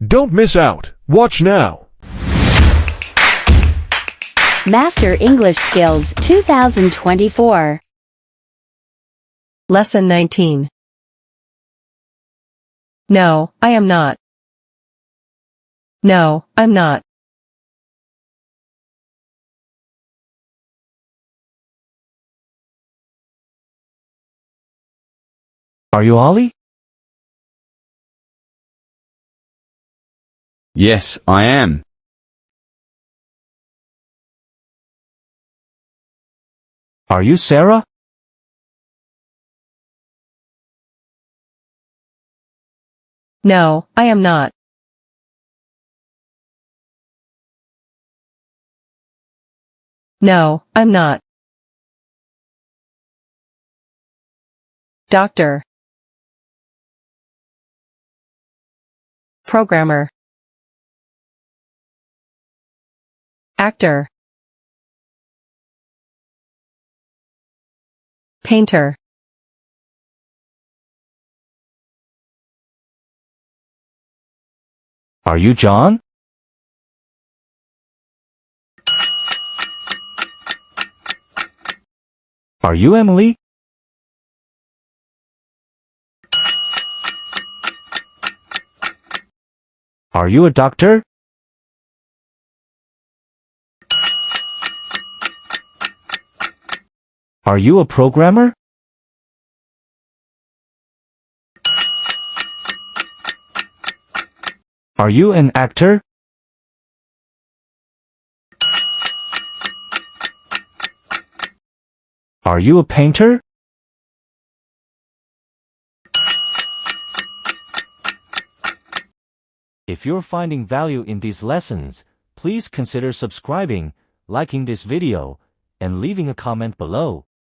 Don't miss out. Watch now. Master English Skills 2024. Lesson 19. No, I am not. No, I'm not. Are you Ollie? Yes, I am. Are you Sarah? No, I am not. No, I'm not. Doctor. Programmer. Actor. Painter. Are you John? Are you Emily? Are you a doctor? Are you a programmer? Are you an actor? Are you a painter? If you're finding value in these lessons, please consider subscribing, liking this video, and leaving a comment below.